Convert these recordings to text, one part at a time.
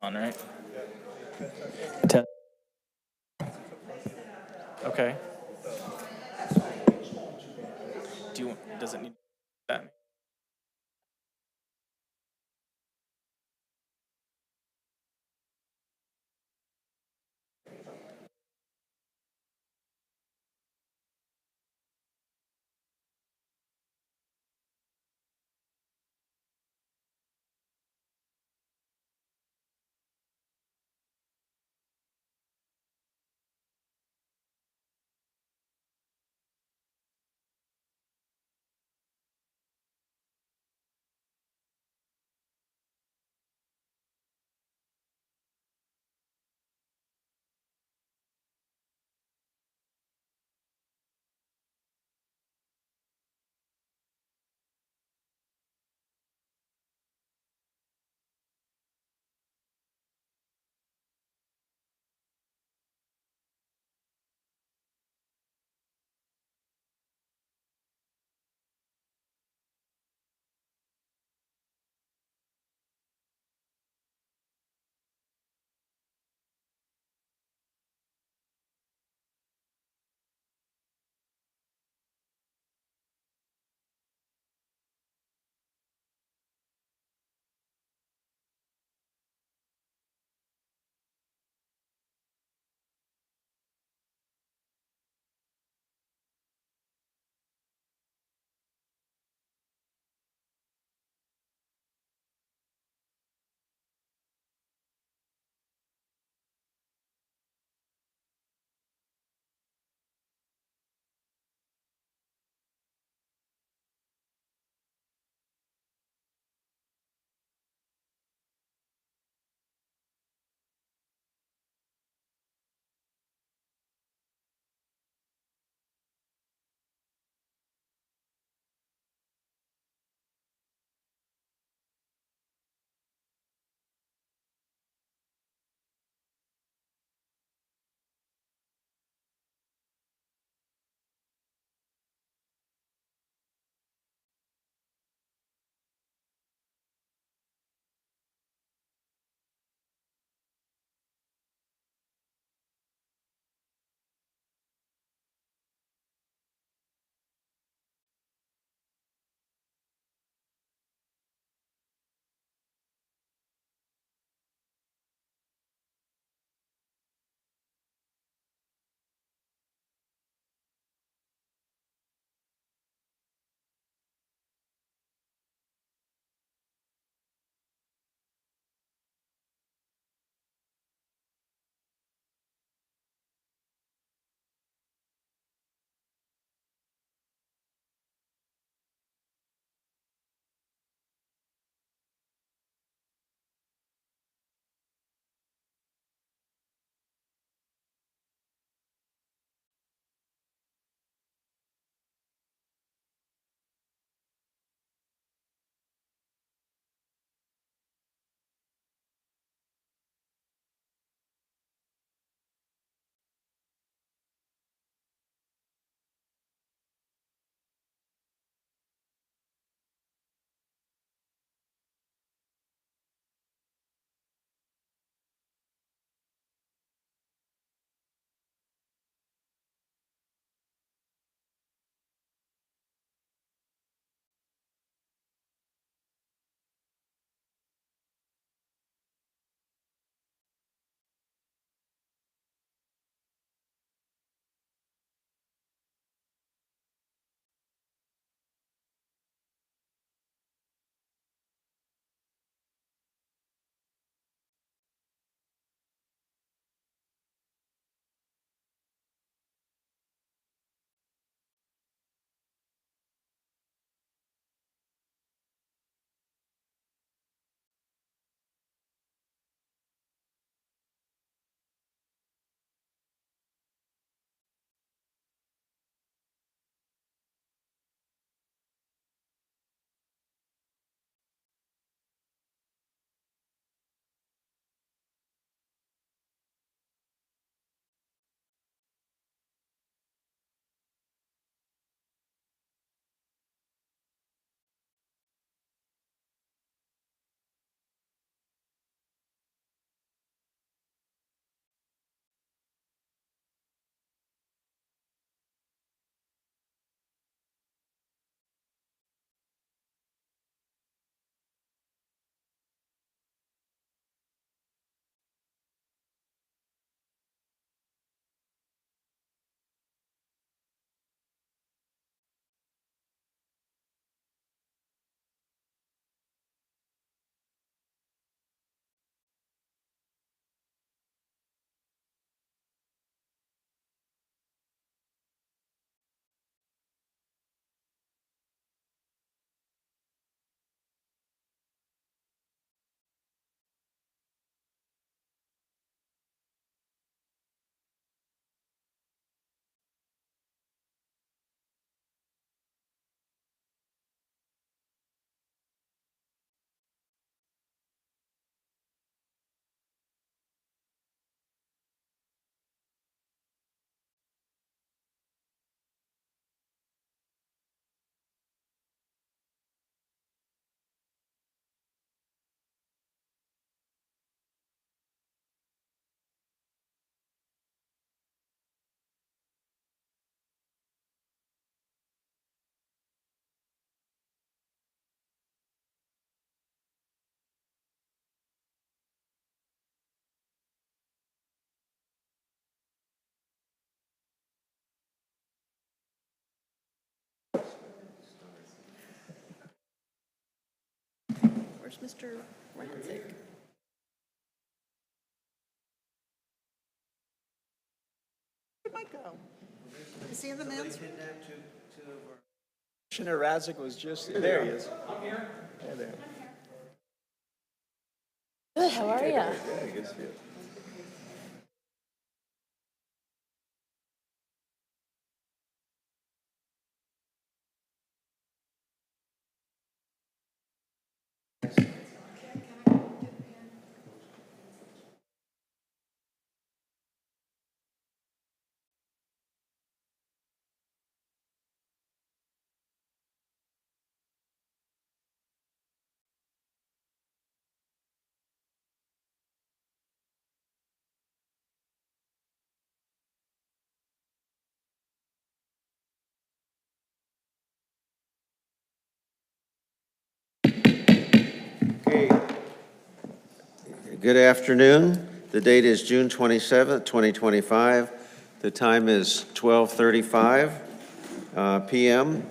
On, right? Okay. Does it need that? Where's Mr. Radzik? Where'd Mike go? Is he in the men's? Commissioner Radzik was just there. He is. Hey there. Good, how are you? Okay. Good afternoon. The date is June 27th, 2025. The time is 12:35 p.m.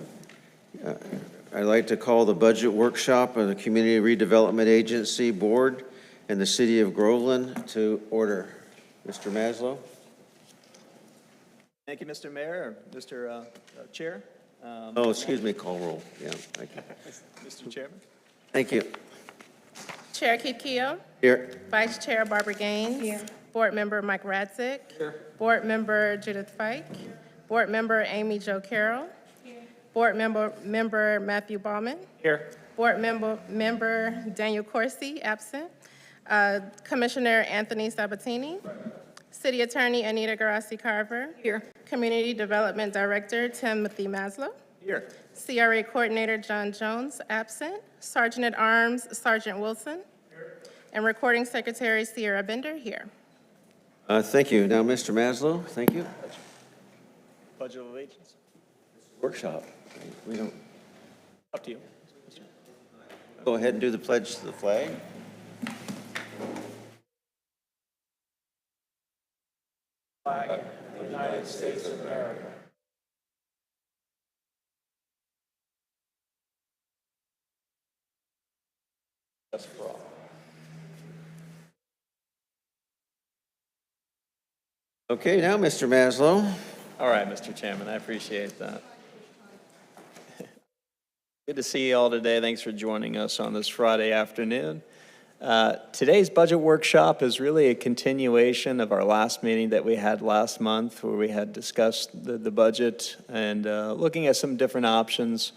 I'd like to call the budget workshop of the Community Redevelopment Agency Board and the City of Groveland to order. Mr. Maslow. Thank you, Mr. Mayor, or Mr. Chair. Oh, excuse me, call roll. Yeah, thank you. Mr. Chairman. Thank you. Chair Keith Keough. Here. Vice Chair Barbara Gaines. Here. Board Member Mike Radzik. Here. Board Member Judith Fike. Board Member Amy Jo Carroll. Here. Board Member Matthew Bauman. Here. Board Member Daniel Corsi, absent. Commissioner Anthony Sabatini. City Attorney Anita Garasi Carver. Here. Community Development Director Timothy Maslow. Here. CRA Coordinator John Jones, absent. Sergeant at Arms Sergeant Wilson. Here. And Recording Secretary Sierra Bender, here. Thank you. Now, Mr. Maslow, thank you. Pledge of Allegiance. Workshop. We don't Up to you. go ahead and do the pledge to the flag. United States of America. That's for all. Okay, now, Mr. Maslow. All right, Mr. Chairman, I appreciate that. Good to see you all today. Thanks for joining us on this Friday afternoon. Today's budget workshop is really a continuation of our last meeting that we had last month, where we had discussed the budget and looking at some different options.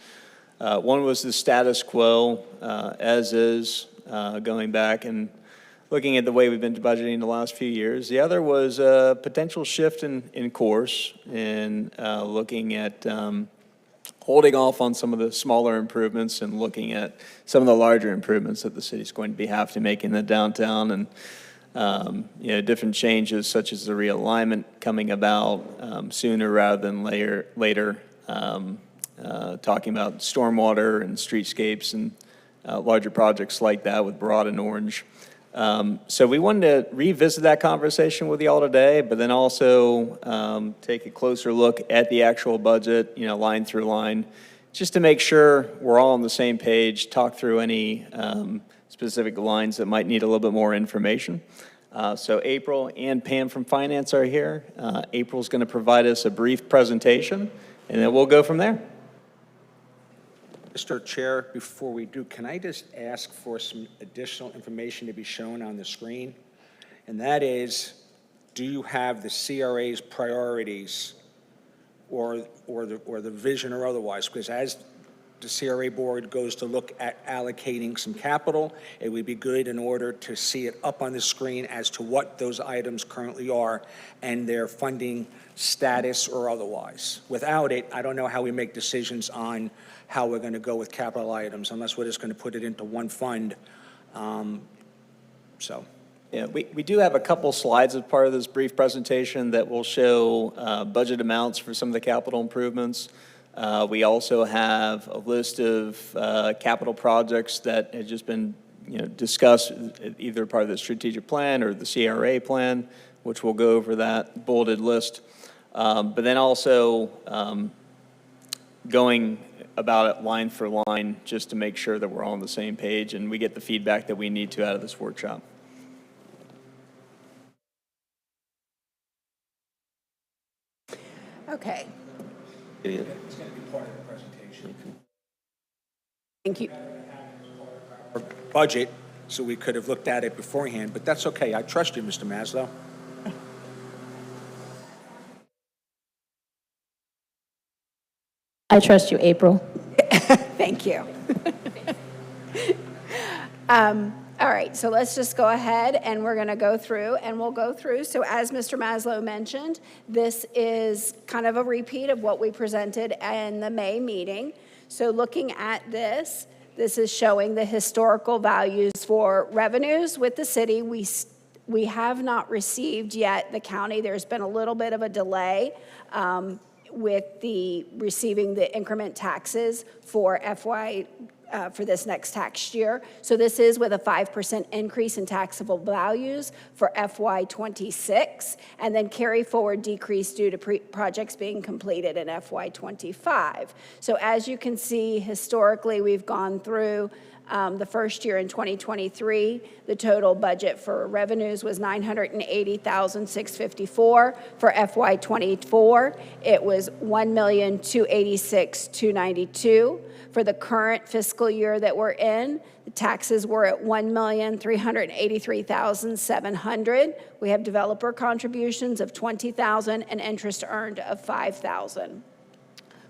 One was the status quo, as is, going back and looking at the way we've been budgeting the last few years. The other was a potential shift in course and looking at holding off on some of the smaller improvements and looking at some of the larger improvements that the city's going to have to make in the downtown, and different changes such as the realignment coming about sooner rather than later, talking about stormwater and streetscapes and larger projects like that with Broad and Orange. So we wanted to revisit that conversation with you all today, but then also take a closer look at the actual budget, line through line, just to make sure we're all on the same page, talk through any specific lines that might need a little bit more information. So April and Pam from Finance are here. April's going to provide us a brief presentation, and then we'll go from there. Mr. Chair, before we do, can I just ask for some additional information to be shown on the screen? And that is, do you have the CRA's priorities or the vision or otherwise? Because as the CRA board goes to look at allocating some capital, it would be good in order to see it up on the screen as to what those items currently are and their funding status or otherwise. Without it, I don't know how we make decisions on how we're going to go with capital items unless we're just going to put it into one fund. Yeah, we do have a couple slides as part of this brief presentation that will show budget amounts for some of the capital improvements. We also have a list of capital projects that have just been discussed, either part of the strategic plan or the CRA plan, which we'll go over that bulleted list. But then also going about it line for line just to make sure that we're all on the same page and we get the feedback that we need to out of this workshop. Okay, Idiot. thank you. Budget, so we could have looked at it beforehand, but that's okay. I trust you, Mr. Maslow. I trust you, April. Thank you. All right, so let's just go ahead and we're going to go through and we'll go through. So as Mr. Maslow mentioned, this is kind of a repeat of what we presented in the May meeting. So looking at this, this is showing the historical values for revenues with the city. We have not received yet the county. There's been a little bit of a delay with the receiving the increment taxes for for this next tax year. So this is with a 5% increase in taxable values for FY26, and then carry forward decrease due to projects being completed in FY25. So as you can see, historically, we've gone through the first year in 2023, the total budget for revenues was $980,654. For FY24, it was $1,286,292. For the current fiscal year that we're in, the taxes were at $1,383,700. We have developer contributions of $20,000 and interest earned of $5,000.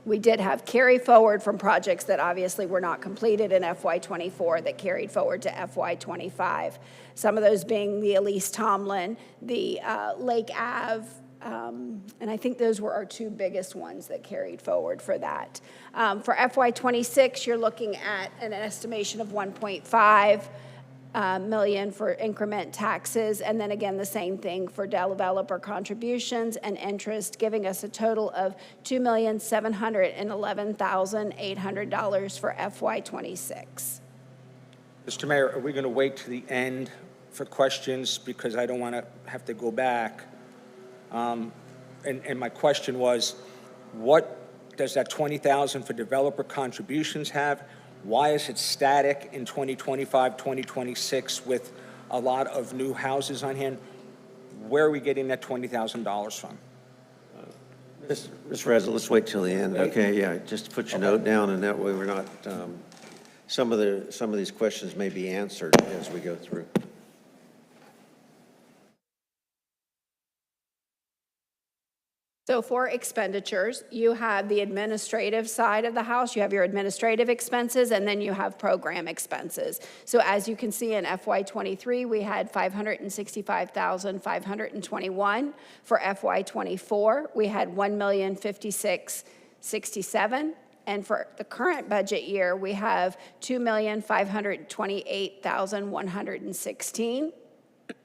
We did have carry forward from projects that obviously were not completed in FY24 that carried forward to FY25. Some of those being the Elise Tomlin, the Lake Ave, and I think those were our two biggest ones that carried forward for that. For FY26, you're looking at an estimation of 1.5 million for increment taxes, and then again the same thing for developer contributions and interest, giving us a total of $2,711,800 for FY26. Mr. Mayor, are we going to wait to the end for questions, because I don't want to have to go back? And my question was, what does that $20,000 for developer contributions have? Why is it static in 2025, 2026 with a lot of new houses on hand? Where are we getting that $20,000 from? Mr. Reza, let's wait till the end. Okay, yeah, just put your note down, and that way we're not, some of these questions may be answered as we go through. So for expenditures, you have the administrative side of the house, you have your administrative expenses, and then you have program expenses. So as you can see in FY23, we had $565,521. For FY24, we had $1,056,067. And for the current budget year, we have $2,528,116.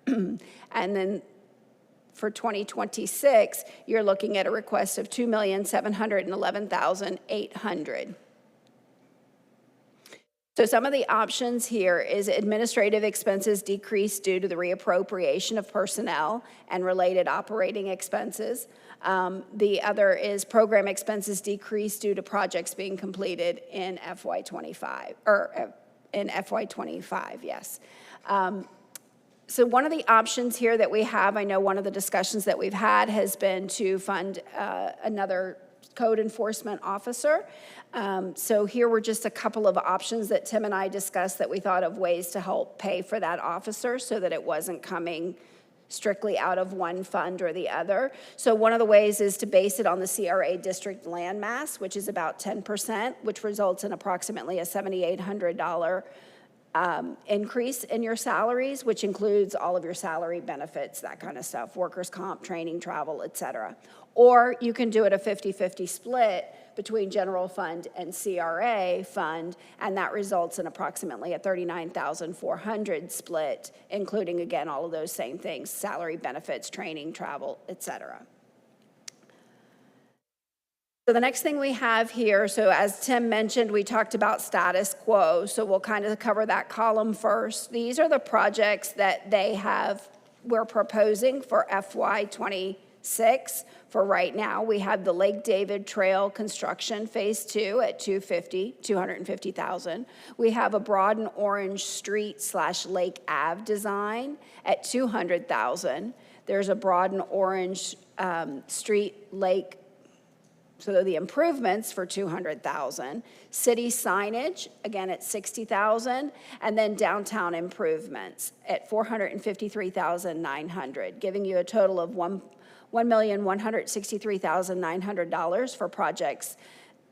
And then for 2026, you're looking at a request of $2,711,800. So some of the options here is administrative expenses decrease due to the reappropriation of personnel and related operating expenses. The other is program expenses decrease due to projects being completed in FY25, or in FY25, yes. So one of the options here that we have, I know one of the discussions that we've had has been to fund another code enforcement officer. So here were just a couple of options that Tim and I discussed that we thought of ways to help pay for that officer so that it wasn't coming strictly out of one fund or the other. So one of the ways is to base it on the CRA district land mass, which is about 10%, which results in approximately a $7,800 increase in your salaries, which includes all of your salary benefits, that kind of stuff, workers' comp, training, travel, et cetera. Or you can do it a 50-50 split between general fund and CRA fund, and that results in approximately a $39,400 split, including, again, all of those same things, salary, benefits, training, travel, et cetera. So the next thing we have here, so as Tim mentioned, we talked about status quo, so we'll kind of cover that column first. These are the projects that we're proposing for FY26 2026. For right now, we have the Lake David Trail Construction Phase 2 at $250,000. We have a Broad and Orange Street / Lake Ave design at $200,000. There's a Broad and Orange Street Lake, so the improvements for $200,000. City signage, again at $60,000, and then downtown improvements at $453,900, giving you a total of $1,163,900 for projects.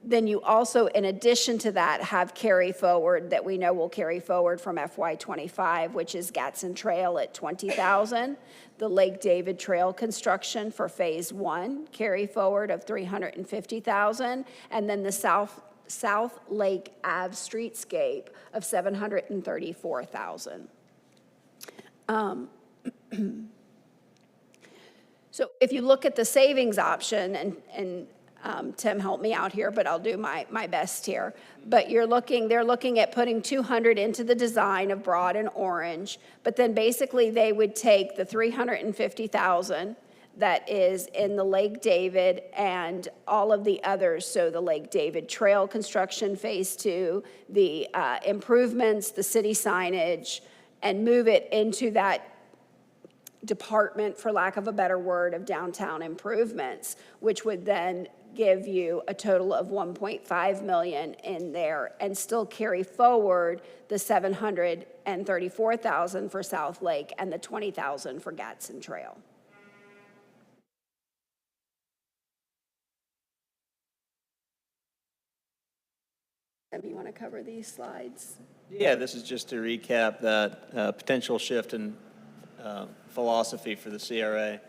Then you also, in addition to that, have carry forward that we know will carry forward from FY25, which is Gatson Trail at $20,000, the Lake David Trail construction for Phase 1, carry forward of $350,000, and then the South Lake Ave streetscape of $734,000. So if you look at the savings option, and Tim helped me out here, but I'll do my best here. But they're looking at putting 200 into the design of Broad and Orange, but then basically they would take the 350,000 that is in the Lake David and all of the others, so the Lake David Trail construction Phase 2, the improvements, the city signage, and move it into that department, for lack of a better word, of downtown improvements, which would then give you a total of $1.5 million in there and still carry forward the $734,000 for South Lake and the $20,000 for Gatson Trail. You want to cover these slides? Yeah, this is just to recap that potential shift in philosophy for the CRA.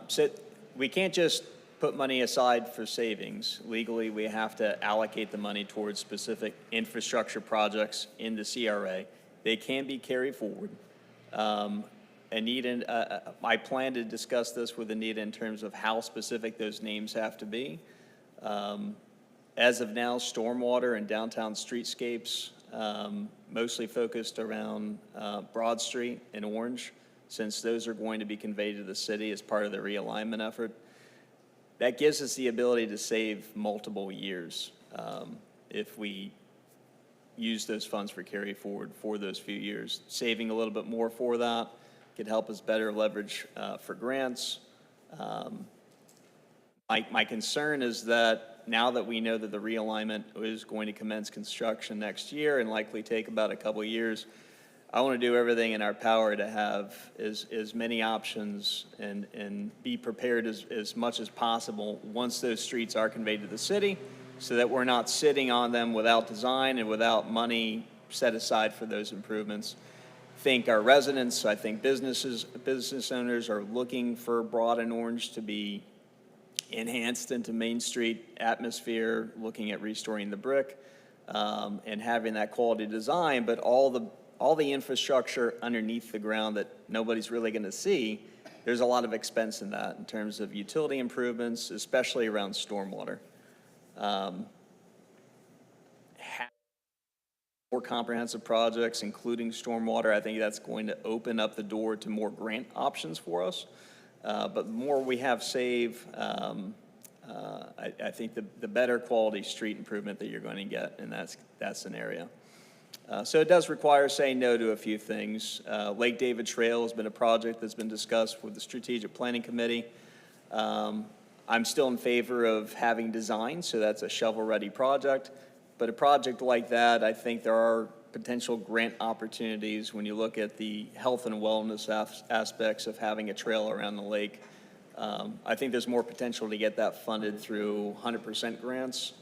So we can't just put money aside for savings. Legally, we have to allocate the money towards specific infrastructure projects in the CRA. They can be carried forward. Anita, I plan to discuss this with Anita in terms of how specific those names have to be. As of now, stormwater and downtown streetscapes, mostly focused around Broad Street and Orange, since those are going to be conveyed to the city as part of the realignment effort. That gives us the ability to save multiple years if we use those funds for carry forward for those few years. Saving a little bit more for that could help us better leverage for grants. My concern is that now that we know that the realignment is going to commence construction next year and likely take about a couple of years, I want to do everything in our power to have as many options and be prepared as much as possible once those streets are conveyed to the city, so that we're not sitting on them without design and without money set aside for those improvements. I think our residents, I think business owners are looking for Broad and Orange to be enhanced into Main Street atmosphere, looking at restoring the brick and having that quality design, but all the infrastructure underneath the ground that nobody's really going to see, there's a lot of expense in that in terms of utility improvements, especially around stormwater. More comprehensive projects, including stormwater, I think that's going to open up the door to more grant options for us. But the more we have save, I think the better quality street improvement that you're going to get in that scenario. So it does require saying no to a few things. Lake David Trail has been a project that's been discussed with the Strategic Planning Committee. I'm still in favor of having design, so that's a shovel-ready project. But a project like that, I think there are potential grant opportunities when you look at the health and wellness aspects of having a trail around the lake. I think there's more potential to get that funded through 100% grants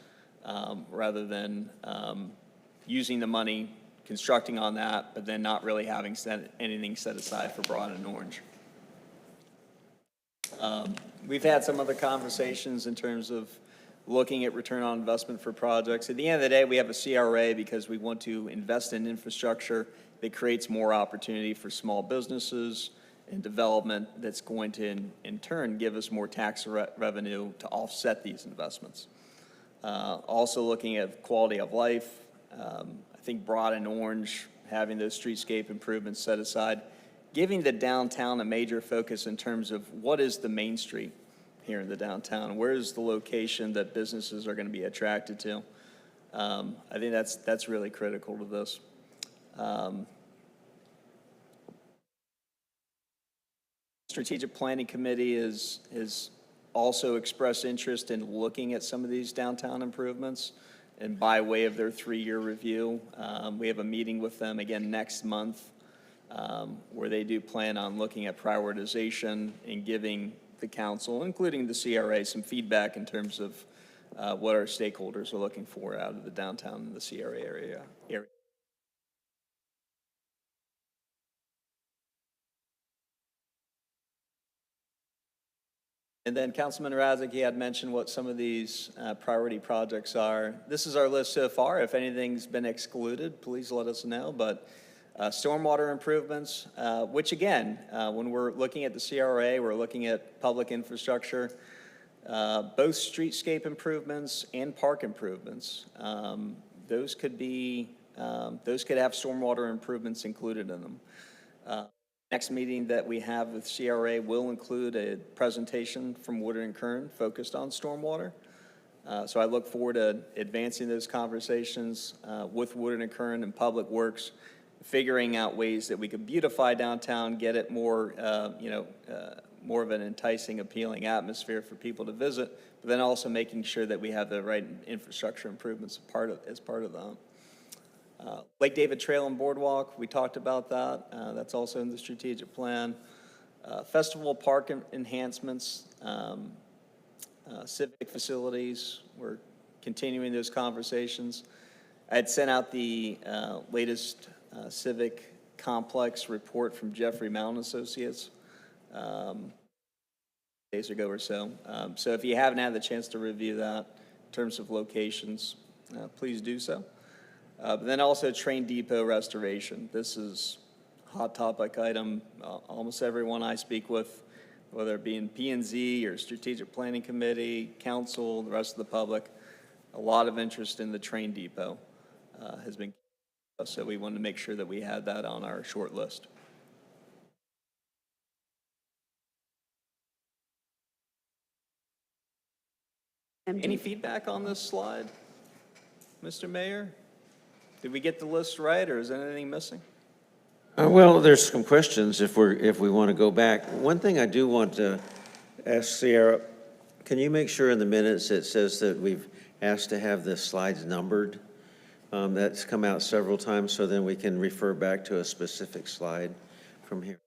rather than using the money, constructing on that, but then not really having anything set aside for Broad and Orange. We've had some other conversations in terms of looking at return on investment for projects. At the end of the day, we have a CRA because we want to invest in infrastructure that creates more opportunity for small businesses and development that's going to, in turn, give us more tax revenue to offset these investments. Also looking at quality of life, I think Broad and Orange, having those streetscape improvements set aside, giving the downtown a major focus in terms of what is the main street here in the downtown? Where is the location that businesses are going to be attracted to? I think that's really critical to this. Strategic Planning Committee is also expressed interest in looking at some of these downtown improvements, and by way of their 3-year review, we have a meeting with them again next month, where they do plan on looking at prioritization and giving the council, including the CRA, some feedback in terms of what our stakeholders are looking for out of the downtown and the CRA area. And then Councilman Razik, he had mentioned what some of these priority projects are. This is our list so far. If anything's been excluded, please let us know. But stormwater improvements, which again, when we're looking at the CRA, we're looking at public infrastructure, both streetscape improvements and park improvements. Those could have stormwater improvements included in them. Next meeting that we have with CRA will include a presentation from Woodard and Kern focused on stormwater. So I look forward to advancing those conversations with Woodard and Kern and Public Works, figuring out ways that we could beautify downtown, get it more, more of an enticing, appealing atmosphere for people to visit, but then also making sure that we have the right infrastructure improvements as part of that. Lake David Trail and Boardwalk, we talked about that. That's also in the strategic plan. Festival park enhancements, civic facilities, we're continuing those conversations. I had sent out the latest civic complex report from Jeffrey Mountain Associates days ago or so. So if you haven't had the chance to review that in terms of locations, please do so. But then also train depot restoration. This is a hot topic item. Almost everyone I speak with, whether it be in P&Z or Strategic Planning Committee, council, the rest of the public, a lot of interest in the train depot has been. So we wanted to make sure that we had that on our short list. Any feedback on this slide, Mr. Mayor? Did we get the list right, or is anything missing? Well, there's some questions if we want to go back. One thing I do want to ask Sierra, can you make sure in the minutes it says that we've asked to have the slides numbered? That's come out several times, so then we can refer back to a specific slide from here.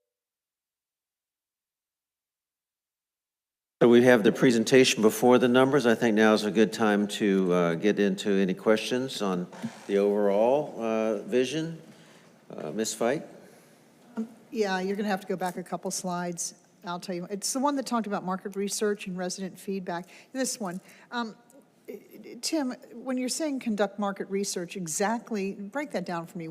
So we have the presentation before the numbers. I think now is a good time to get into any questions on the overall vision. Ms. Fite? Yeah, you're going to have to go back a couple slides. I'll tell you. It's the one that talked about market research and resident feedback. This one. Tim, when you're saying conduct market research, exactly, break that down for me.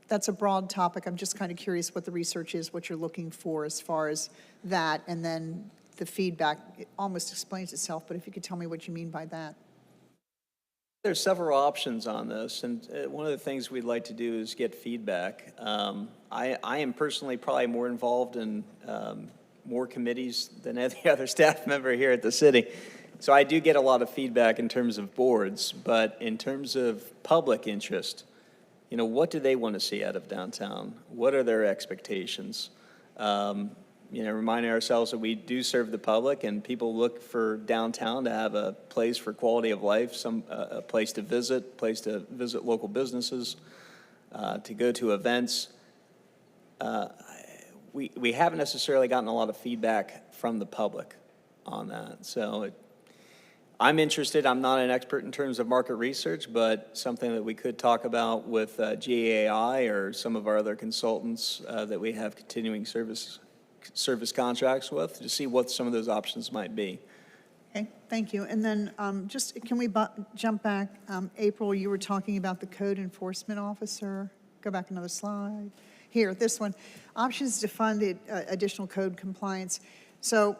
That's a broad topic. I'm just kind of curious what the research is, what you're looking for as far as that, and then the feedback. It almost explains itself, but if you could tell me what you mean by that. There's several options on this, and one of the things we'd like to do is get feedback. I am personally probably more involved in more committees than any other staff member here at the city. So I do get a lot of feedback in terms of boards, but in terms of public interest, what do they want to see out of downtown? What are their expectations? Reminding ourselves that we do serve the public, and people look for downtown to have a place for quality of life, a place to visit local businesses, to go to events. We haven't necessarily gotten a lot of feedback from the public on that. So I'm interested. I'm not an expert in terms of market research, but something that we could talk about with GAI or some of our other consultants that we have continuing service contracts with, to see what some of those options might be. Okay, thank you. And then just, can we jump back? April, you were talking about the code enforcement officer. Go back another slide. Here, this one. Options to fund the additional code compliance. So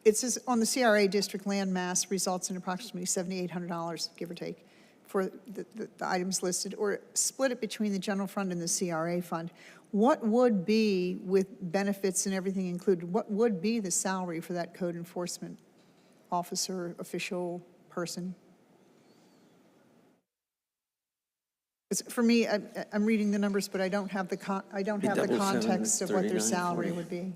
it says on the CRA district land mass results in approximately $7,800, give or take, for the items listed, or split it between the general fund and the CRA fund, what would be, with benefits and everything included, what would be the salary for that code enforcement officer, official person? 'Cause for me, I'm reading the numbers, but I don't have the context of what their salary would be.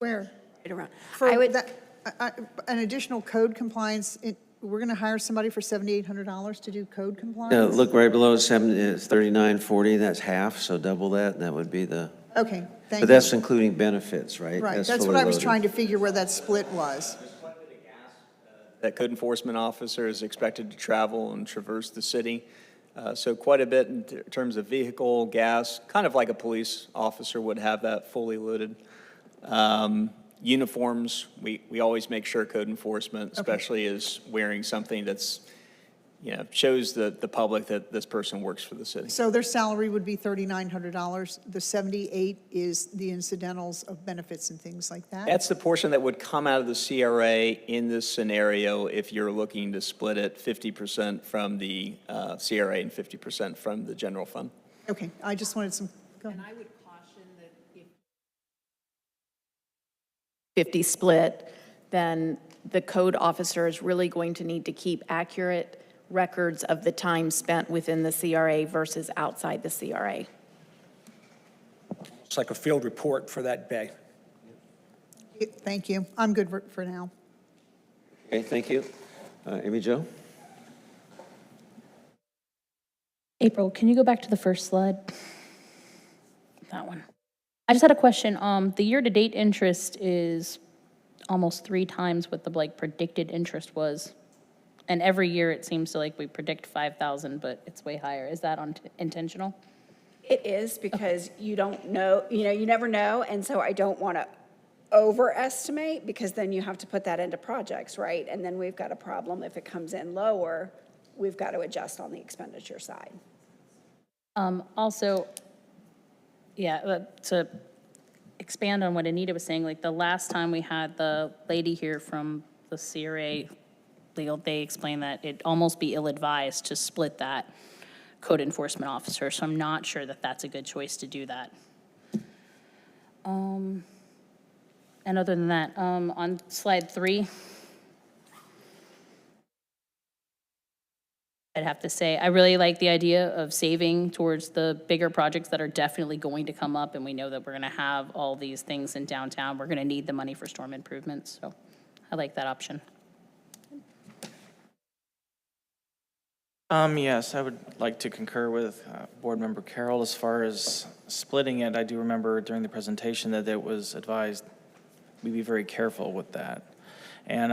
Where? Right around. For I would, that, an additional code compliance, we're going to hire somebody for $7,800 to do code compliance? Look right below it, 3940, that's half, so double that, and that would be the, Okay, thank but you. that's including benefits, right? Right, that's fully what I was loaded. trying to figure where that split was. That code enforcement officer is expected to travel and traverse the city. So quite a bit in terms of vehicle, gas, kind of like a police officer would have that fully loaded. Uniforms, we always make sure code enforcement, especially is wearing something that's, shows the public that this person works for the city. So their salary would be $3,900. The 78 is the incidentals of benefits and things like that? That's the portion that would come out of the CRA in this scenario if you're looking to split it 50% from the CRA and 50% from the general fund. Okay, I just wanted some, go ahead. And I would caution that if 50 split, then the code officer is really going to need to keep accurate records of the time spent within the CRA versus outside the CRA. It's like a field report for that bay. Thank you. I'm good for now. Okay, thank you. Amy Jo? April, can you go back to the first slide? That one. I just had a question. The year-to-date interest is almost 3 times what the predicted interest was. And every year it seems to we predict 5,000, but it's way higher. Is that intentional? it is because you don't know, you never know, and so I don't want to overestimate because then you have to put that into projects, right? And then we've got a problem if it comes in lower, we've got to adjust on the expenditure side. Also, to expand on what Anita was saying, the last time we had the lady here from the CRA legal, they explained that it'd almost be ill-advised to split that code enforcement officer, so I'm not sure that that's a good choice to do that. And other than that, on slide 3, I'd have to say, I really like the idea of saving towards the bigger projects that are definitely going to come up, and we know that we're gonna have all these things in downtown. We're gonna need the money for storm improvements, so I like that option. Yes, I would like to concur with Board Member Carroll as far as splitting it. I do remember during the presentation that it was advised we be very careful with that. And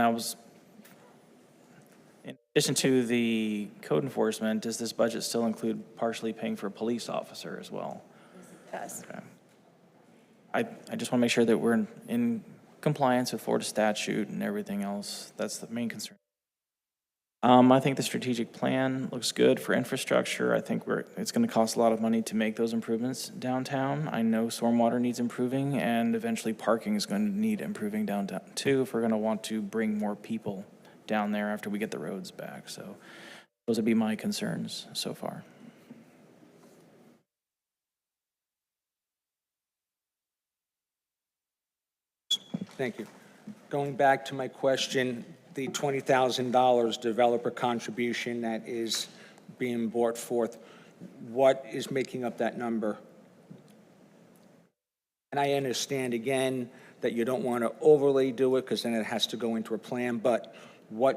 in addition to the code enforcement, does this budget still include partially paying for a police officer as well? Yes. Okay. I just want to make sure that we're in compliance with Florida statute and everything else. That's the main concern. I think the strategic plan looks good for infrastructure. I think it's going to cost a lot of money to make those improvements downtown. I know stormwater needs improving, and eventually parking is going to need improving downtown too if we're going to want to bring more people down there after we get the roads back. So those would be my concerns so far. Thank you. Going back to my question, the $20,000 developer contribution that is being brought forth, what is making up that number? And I understand, again, that you don't want to overly do it because then it has to go into a plan, but where's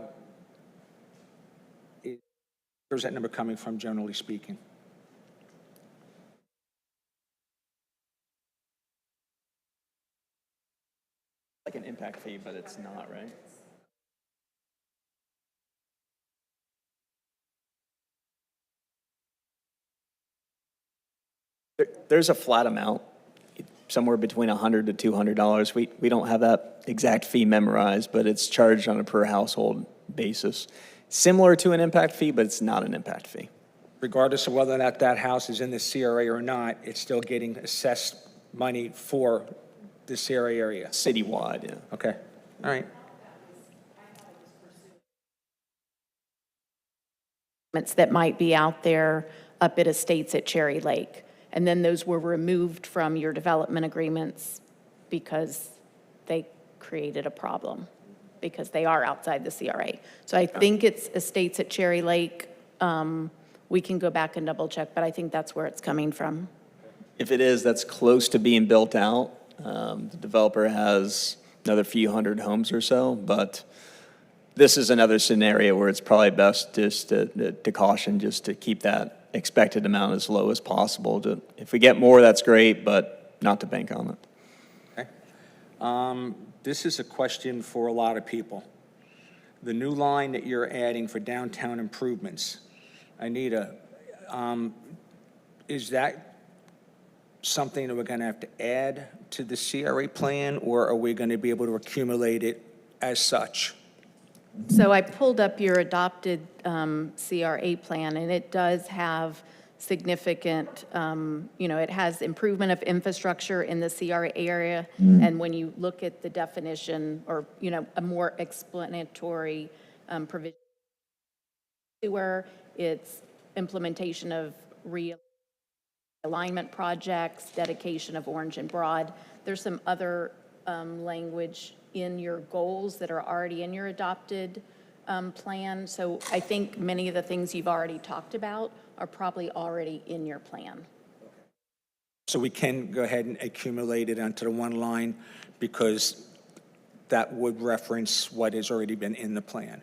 that number coming from, generally speaking? Like an impact fee, but it's not, right? There's a flat amount, somewhere between $100 to $200. We don't have that exact fee memorized, but it's charged on a per household basis. Similar to an impact fee, but it's not an impact fee. Regardless of whether or not that house is in the CRA or not, it's still getting assessed money for the CRA area. Citywide, yeah. Okay, all right. that might be out there up at estates at Cherry Lake. And then those were removed from your development agreements because they created a problem, because they are outside the CRA. So I think it's estates at Cherry Lake. We can go back and double check, but I think that's where it's coming from. If it is, that's close to being built out. The developer has another few hundred homes or so, but this is another scenario where it's probably best just to caution, just to keep that expected amount as low as possible. If we get more, that's great, but not to bank on it. Okay. This is a question for a lot of people. The new line that you're adding for downtown improvements, Anita, is that something that we're going to have to add to the CRA plan, or are we going to be able to accumulate it as such? So I pulled up your adopted CRA plan, and it does have significant, it has improvement of infrastructure in the CRA area. And when you look at the definition, or, a more explanatory provision, where it's implementation of realignment projects, dedication of Orange and Broad. There's some other language in your goals that are already in your adopted plan. So I think many of the things you've already talked about are probably already in your plan. So we can go ahead and accumulate it onto the one line because that would reference what has already been in the plan.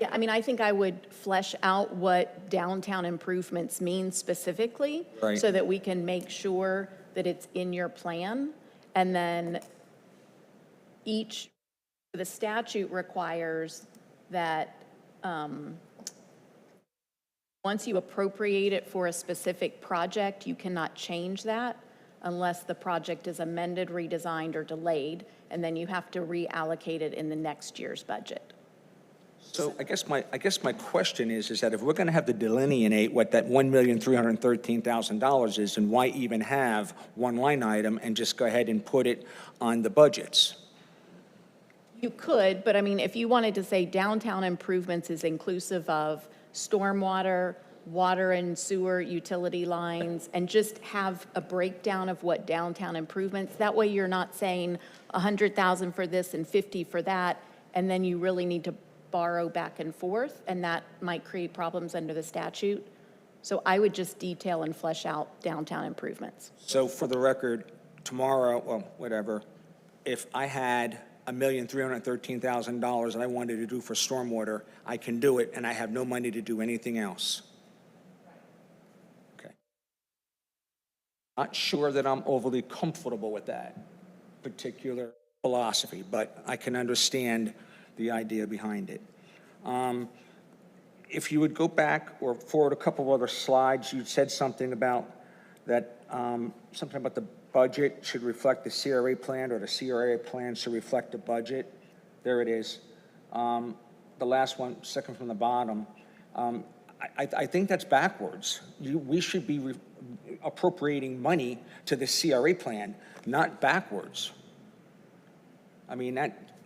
Yeah, I think I would flesh out what downtown improvements mean specifically, Right. so that we can make sure that it's in your plan. And then the statute requires that once you appropriate it for a specific project, you cannot change that unless the project is amended, redesigned, or delayed, and then you have to reallocate it in the next year's budget. So I guess my question is that if we're going to have to delineate what that $1,313,000 is, and why even have one line item and just go ahead and put it on the budgets? You could, but if you wanted to say downtown improvements is inclusive of stormwater, water and sewer utility lines, and just have a breakdown of what downtown improvements, that way you're not saying 100,000 for this and 50 for that, and then you really need to borrow back and forth, and that might create problems under the statute. So I would just detail and flesh out downtown improvements. So for the record, tomorrow, well, whatever, if I had $1,313,000 and I wanted to do for stormwater, I can do it, and I have no money to do anything else. Okay. Not sure that I'm overly comfortable with that particular philosophy, but I can understand the idea behind it. If you would go back or forward a couple of other slides, you said something about that, something about the budget should reflect the CRA plan, or the CRA plan should reflect the budget. There it is. The last one, second from the bottom. I think that's backwards. We should be appropriating money to the CRA plan, not backwards.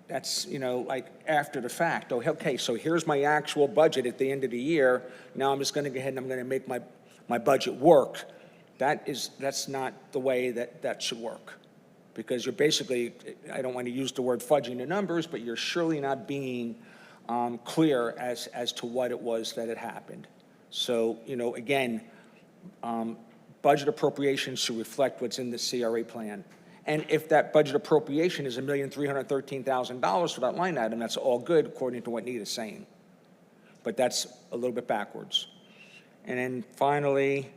That's, like after the fact. Oh, okay, so here's my actual budget at the end of the year. Now I'm just going to go ahead and I'm going to make my budget work. That's not the way that should work. Because you're basically, I don't want to use the word fudging the numbers, but you're surely not being clear as to what it was that had happened. So, again, budget appropriations should reflect what's in the CRA plan. And if that budget appropriation is $1,313,000 for that line item, that's all good according to what Nita's saying. But that's a little bit backwards. And then finally,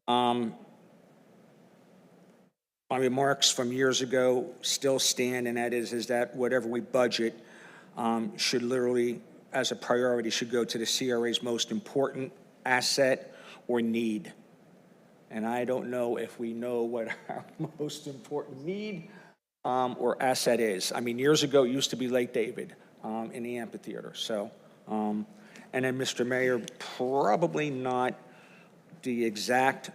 my remarks from years ago still stand, and that is that whatever we budget should literally, as a priority, should go to the CRA's most important asset or need. And I don't know if we know what our most important need or asset is. Years ago, it used to be Lake David in the amphitheater. So, and then, Mr. Mayor, probably not the exact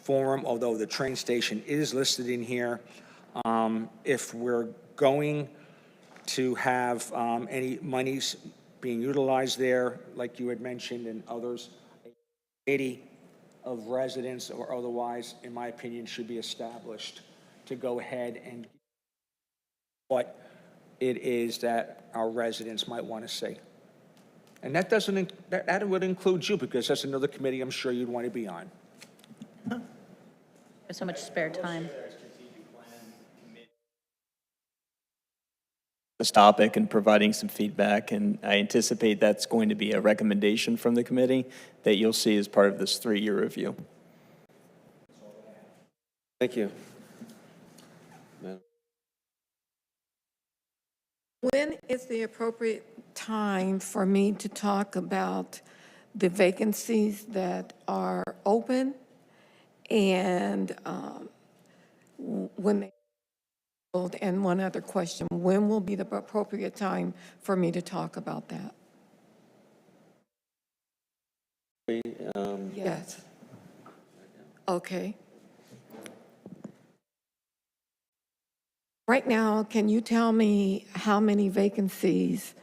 forum, although the train station is listed in here. If we're going to have any monies being utilized there, like you had mentioned, and others. A committee of residents or otherwise, in my opinion, should be established to go ahead and what it is that our residents might want to see. And that doesn't, that would include you, because that's another committee I'm sure you'd want to be on. There's so much spare time. This topic and providing some feedback, and I anticipate that's going to be a recommendation from the committee that you'll see as part of this 3-year review. Thank you. When is the appropriate time for me to talk about the vacancies that are open and when they, and one other question, when will be the appropriate time for me to talk about that? Yes. Okay. Right now, can you tell me how many vacancies,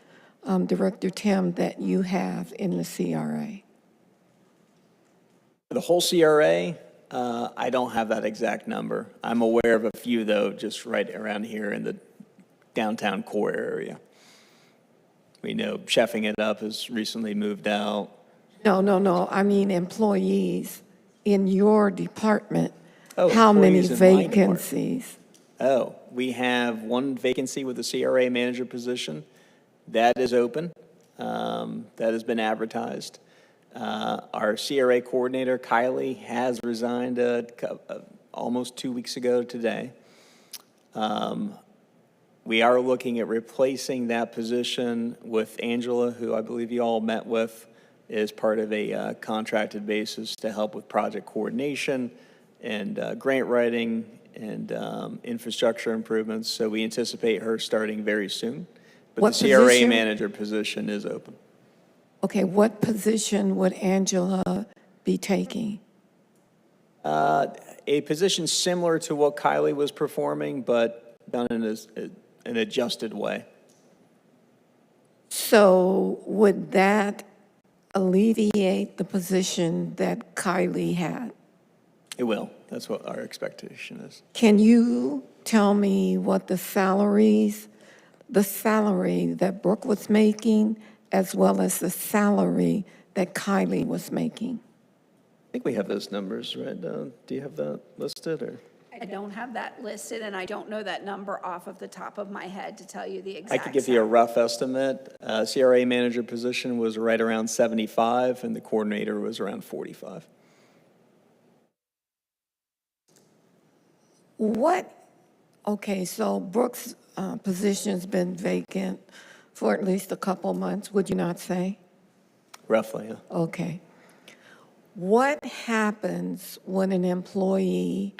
Director Tim, that you have in the CRA? For the whole CRA, I don't have that exact number. I'm aware of a few, though, just right around here in the downtown core area. We know Chefing It Up has recently moved out. No. I mean employees in your department. Oh, How many employees in my department. vacancies? Oh, we have one vacancy with the CRA manager position. That is open. That has been advertised. Our CRA coordinator, Kylie, has resigned almost 2 weeks ago today. We are looking at replacing that position with Angela, who I believe you all met with, as part of a contracted basis to help with project coordination and grant writing and infrastructure improvements. So we anticipate her starting very soon. But What the CRA position? manager position is open. Okay, what position would Angela be taking? A position similar to what Kylie was performing, but done in an adjusted way. So would that alleviate the position that Kylie had? It will. That's what our expectation is. Can you tell me what the salary that Brooke was making, as well as the salary that Kylie was making? I think we have those numbers, right? Do you have that listed, or? I don't have that listed, and I don't know that number off of the top of my head to tell you the exact. I could give you a rough estimate. CRA manager position was right around 75, and the coordinator was around 45. Okay, so Brooke's position's been vacant for at least a couple months, would you not say? Roughly, yeah. Okay. What happens when an employee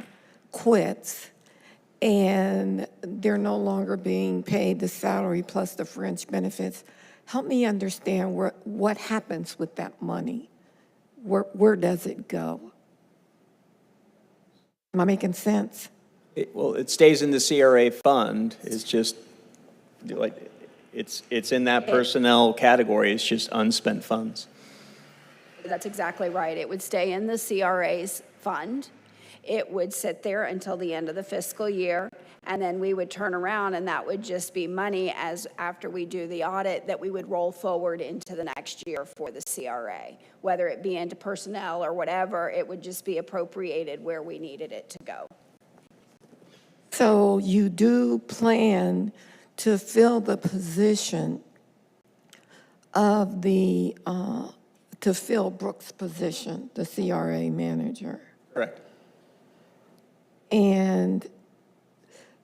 quits and they're no longer being paid the salary plus the fringe benefits? Help me understand what happens with that money. Where does it go? Am I making sense? Well, it stays in the CRA fund. It's just, like, it's in that personnel category. It's just unspent funds. That's exactly right. It would stay in the CRA's fund. It would sit there until the end of the fiscal year, and then we would turn around, and that would just be money as after we do the audit that we would roll forward into the next year for the CRA. Whether it be into personnel or whatever, it would just be appropriated where we needed it to go. So you do plan to fill the position of to fill Brooke's position, the CRA manager? Correct. And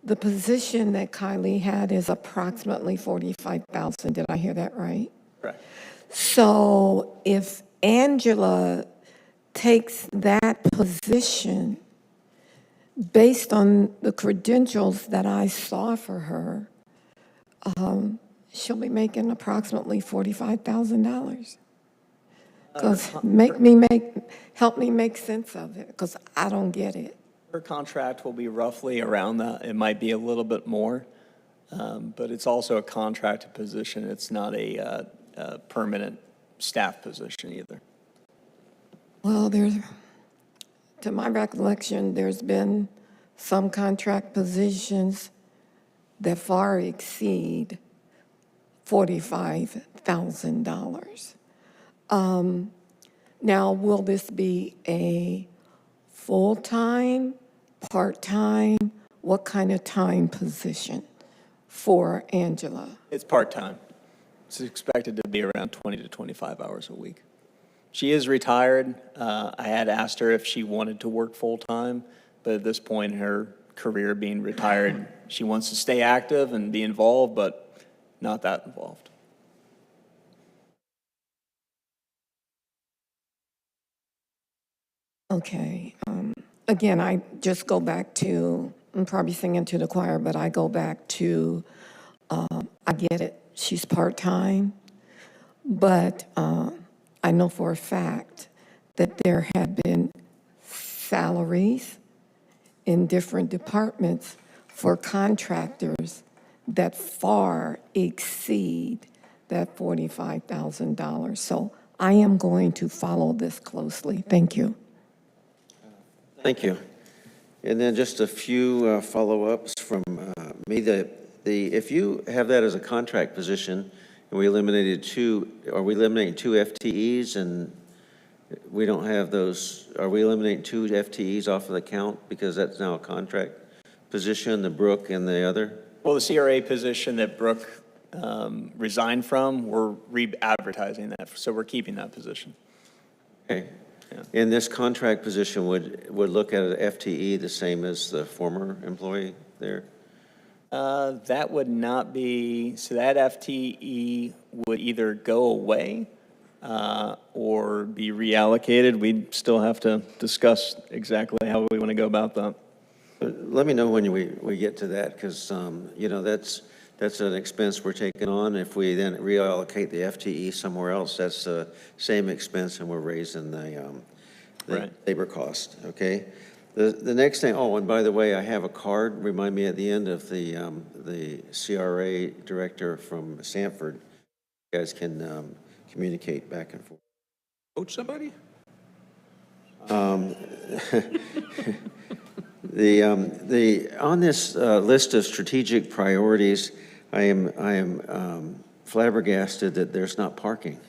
the position that Kylie had is approximately 45,000. Did I hear that right? Correct. So if Angela takes that position, based on the credentials that I saw for her, she'll be making approximately $45,000. Because help me make sense of it, because I don't get it. Her contract will be roughly around that. It might be a little bit more, but it's also a contracted position. It's not a a permanent staff position either. Well, to my recollection, there's been some contract positions that far exceed $45,000. Now, will this be a full-time, part-time? What kind of time position for Angela? It's part-time. It's expected to be around 20 to 25 hours a week. She is retired. I had asked her if she wanted to work full-time, but at this point in her career being retired, she wants to stay active and be involved, but not that involved. Okay. Again, I just go back to, I'm probably singing to the choir, but I go back to, I get it, she's part-time, but I know for a fact that there have been salaries in different departments for contractors that far exceed that $45,000. So I am going to follow this closely. Thank you. Thank you. And then just a few follow-ups from me. If you have that as a contract position, and we eliminated are we eliminating 2 FTEs, and we don't have those, are we eliminating 2 FTEs off of the count because that's now a contract position, the Brooke and the other? Well, the CRA position that Brooke resigned from, we're re-advertising that, so we're keeping that position. Okay. In this contract position, would look at an FTE the same as the former employee there? That would not be, so that FTE would either go away or be reallocated. We'd still have to discuss exactly how we want to go about that. Let me know when we get to that, because, you know, that's an expense we're taking on. If we then reallocate the FTE somewhere else, that's the same expense, and we're raising the Right. labor cost, okay? The next thing, oh, and by the way, I have a card, remind me at the end of the CRA director from Sanford. You guys can communicate back and forth. Coach somebody? On this list of strategic priorities, I am flabbergasted that there's not parking.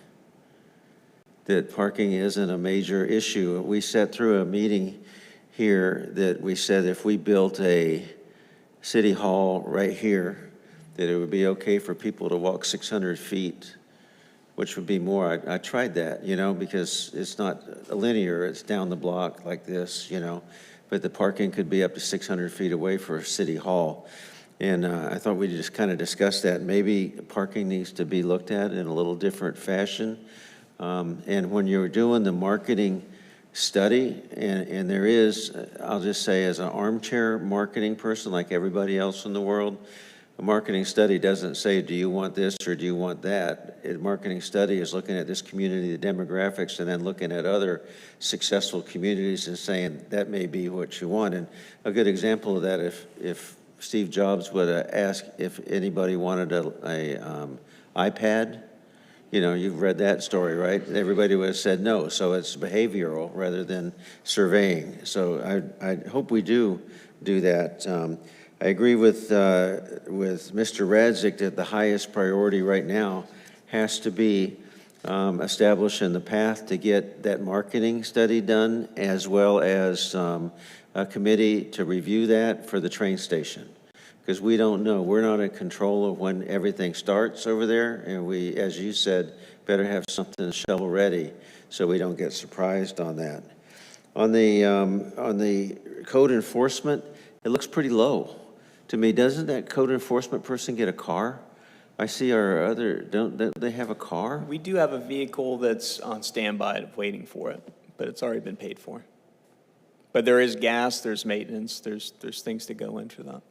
That parking isn't a major issue. We sat through a meeting here that we said if we built a city hall right here, that it would be okay for people to walk 600 feet, which would be more. I tried that, you know, because it's not linear, it's down the block like this, you know, but the parking could be up to 600 feet away for a city hall. And I thought we'd just kind of discuss that. Maybe parking needs to be looked at in a little different fashion. And when you're doing the marketing study, and there is, I'll just say as an armchair marketing person like everybody else in the world, a marketing study doesn't say, do you want this or do you want that? A marketing study is looking at this community, the demographics, and then looking at other successful communities and saying that may be what you want. And a good example of that, if Steve Jobs would ask if anybody wanted a iPad, you know, you've read that story, right? Everybody would have said no. So it's behavioral rather than surveying. So I hope we do that. I agree with Mr. Radzik that the highest priority right now has to be establishing the path to get that marketing study done, as well as a committee to review that for the train station. Because we don't know. We're not in control of when everything starts over there. And we, as you said, better have something shovel ready so we don't get surprised on that. On the code enforcement, it looks pretty low to me. Doesn't that code enforcement person get a car? I see our other, don't they have a car? We do have a vehicle that's on standby waiting for it, but it's already been paid for. But there is gas, there's maintenance, there's things to go into that.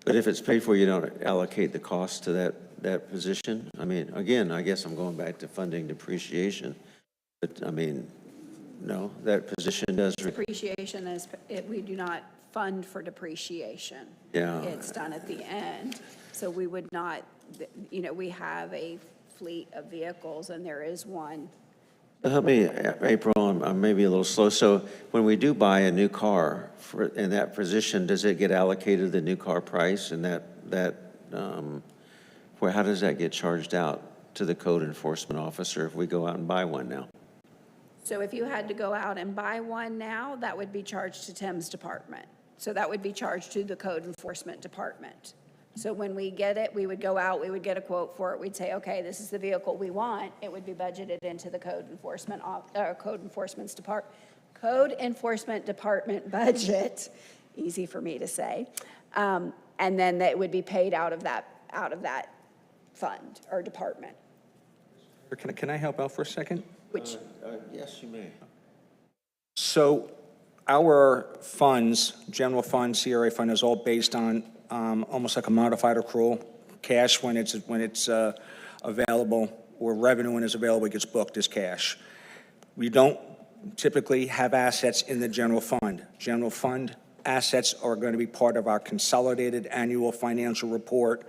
But if it's paid for, you don't allocate the cost to that position? I mean, again, I guess I'm going back to funding depreciation. But, I mean, no, that position does. Depreciation is, we do not fund for depreciation. Yeah. It's done at the end. So we would not, you know, we have a fleet of vehicles, and there is one. Help me, April, I'm maybe a little slow. So when we do buy a new car in that position, does it get allocated the new car price and how does that get charged out to the code enforcement officer if we go out and buy one now? So if you had to go out and buy one now, that would be charged to Tim's department. So that would be charged to the code enforcement department. So when we get it, we would go out, we would get a quote for it, we'd say, okay, this is the vehicle we want. It would be budgeted into the code enforcement department budget, easy for me to say. And then it would be paid out of that fund or department, Can I help out for a second? which, Yes, you may. So our funds, general fund, CRA fund, is all based on almost like a modified accrual. Cash when it's available, or revenue when it's available, it gets booked as cash. We don't typically have assets in the general fund. General fund assets are going to be part of our consolidated annual financial report,